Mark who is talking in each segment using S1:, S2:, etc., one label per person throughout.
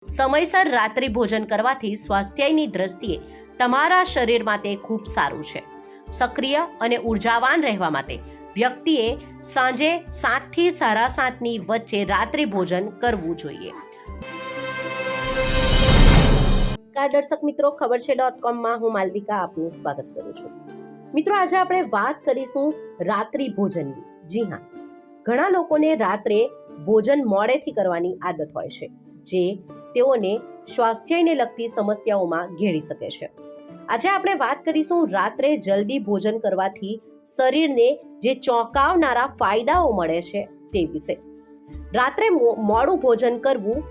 S1: સમયસર રાત્રિ ભોજન કરવાથી સ્વાસ્થ્યની દ્રષ્ટિએ તમારા શરીર માટે ખૂબ સારું છે. સક્રિય અને ઉર્જાવાન રહેવા માટે વ્યક્તિએ સાંજે 7 થી 7:30ની વચ્ચે રાત્રિ ભોજન કરવું જોઈએ. દર્શક મિત્રો, ખબર છે .com હું માલવિકા આપનું સ્વાગત કરું છું. મિત્રો, આજે આપણે વાત કરીશું રાત્રિ ભોજનની. જી હા, ઘણા લોકોને રાત્રે ભોજન મોડેથી કરવાની આદત હોય છે, જે તેઓને સ્વાસ્થ્યને લગતી સમસ્યાઓમાં ઘેરી શકે છે. આજે આપણે વાત કરીશું રાત્રે જલ્દી ભોજન કરવાથી શરીરને જે ચોંકાવનારા ફાયદાઓ મળે છે તે વિશે. રાત્રે મોડું ભોજન કરવું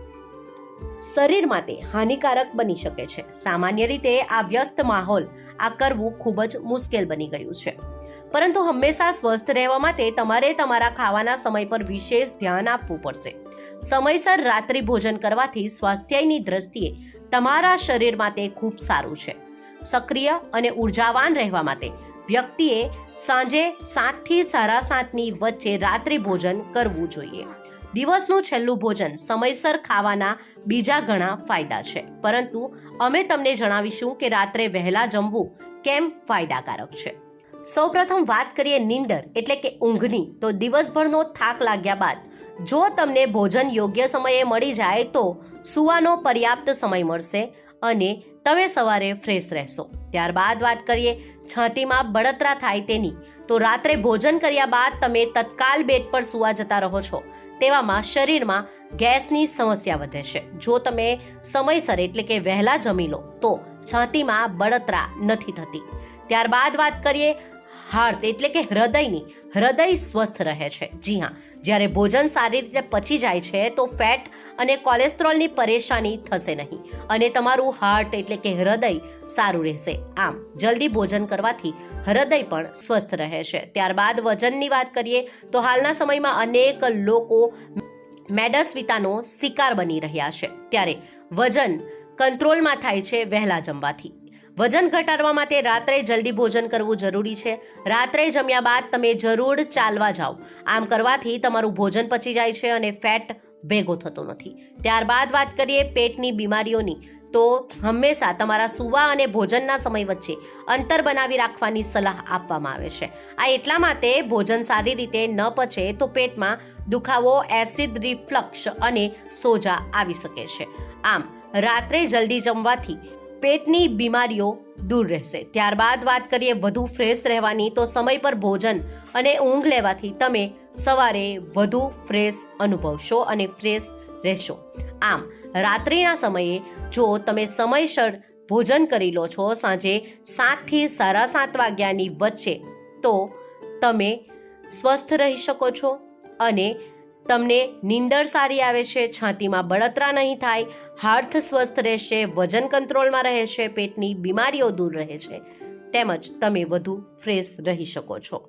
S1: શરીર માટે હાનિકારક બની શકે છે. સામાન્ય રીતે આ વ્યસ્ત માહોલ આ કરવું ખૂબ જ મુશ્કેલ બની ગયું છે, પરંતુ હંમેશા સ્વસ્થ રહેવા માટે તમારે તમારા ખાવાના સમય પર વિશેષ ધ્યાન આપવું પડશે. સમયસર રાત્રિ ભોજન કરવાથી સ્વાસ્થ્યની દ્રષ્ટિએ તમારા શરીર માટે ખૂબ સારું છે. સક્રિય અને ઉર્જાવાન રહેવા માટે વ્યક્તિએ સાંજે 7 થી 7:30ની વચ્ચે રાત્રિ ભોજન કરવું જોઈએ. દિવસનું છેલ્લું ભોજન સમયસર ખાવાના બીજા ઘણા ફાયદા છે, પરંતુ અમે તમને જણાવીશું કે રાત્રે વહેલા જમવું કેમ ફાયદાકારક છે. સૌપ્રથમ વાત કરીએ નીંદર એટલે કે ઊંઘની, તો દિવસભરનો થાક લાગ્યા બાદ જો તમને ભોજન યોગ્ય સમયે મળી જાય તો સૂવાનો પર્યાપ્ત સમય મળશે અને તમે સવારે ફ્રેશ રહેશો. ત્યારબાદ વાત કરીએ છાતીમાં બળતરા થાય તેની, તો રાત્રે ભોજન કર્યા બાદ તમે તત્કાલ બેડ પર સૂવા જતા રહો છો, તેવામાં શરીરમાં ગેસની સમસ્યા વધે છે. જો તમે સમયસર એટલે કે વહેલા જમી લો તો છાતીમાં બળતરા નથી થતી. ત્યારબાદ વાત કરીએ હાર્ટ એટલે કે હૃદયની. હૃદય સ્વસ્થ રહે છે. જી હા, જ્યારે ભોજન સારી રીતે પચી જાય છે તો ફેટ અને કોલેસ્ટ્રોલની પરેશાની થશે નહીં અને તમારું હાર્ટ એટલે કે હૃદય સારું રહેશે. આમ જલ્દી ભોજન કરવાથી હૃદય પણ સ્વસ્થ રહે છે. ત્યારબાદ વજનની વાત કરીએ તો હાલના સમયમાં અનેક લોકો મેદસ્વીતાનો શિકાર બની રહ્યા છે, ત્યારે વજન કંટ્રોલમાં થાય છે વહેલા જમવાથી. વજન ઘટાડવા માટે રાત્રે જલ્દી ભોજન કરવું જરૂરી છે. રાત્રે જમ્યા બાદ તમે જરૂર ચાલવા જાઓ. આમ કરવાથી તમારું ભોજન પચી જાય છે અને ફેટ ભેગો થતો નથી. ત્યારબાદ વાત કરીએ પેટની બીમારીઓની, તો હંમેશા તમારા સૂવા અને ભોજનના સમય વચ્ચે અંતર બનાવી રાખવાની સલાહ આપવામાં આવે છે. આ એટલા માટે ભોજન સારી રીતે ન પચે તો પેટમાં દુખાવો, એસિડ રિફ્લક્સ અને સોજા આવી શકે છે. આમ રાત્રે જલ્દી જમવાથી પેટની બીમારીઓ દૂર રહેશે. ત્યારબાદ વાત કરીએ વધુ ફ્રેશ રહેવાની, તો સમય પર ભોજન અને ઊંઘ લેવાથી તમે સવારે વધુ ફ્રેશ અનુભવશો અને ફ્રેશ રહેશો. આમ રાત્રિના સમયે જો તમે સમયસર ભોજન કરી લો છો સાંજે 7 થી 7:30 વાગ્યાની વચ્ચે, તો તમે સ્વસ્થ રહી શકો છો અને તમને નીંદર સારી આવે છે, છાતીમાં બળતરા નહીં થાય, હાર્ટ સ્વસ્થ રહેશે, વજન કંટ્રોલમાં રહેશે, પેટની બીમારીઓ દૂર રહે છે, તેમજ તમે વધુ ફ્રેશ રહી શકો છો.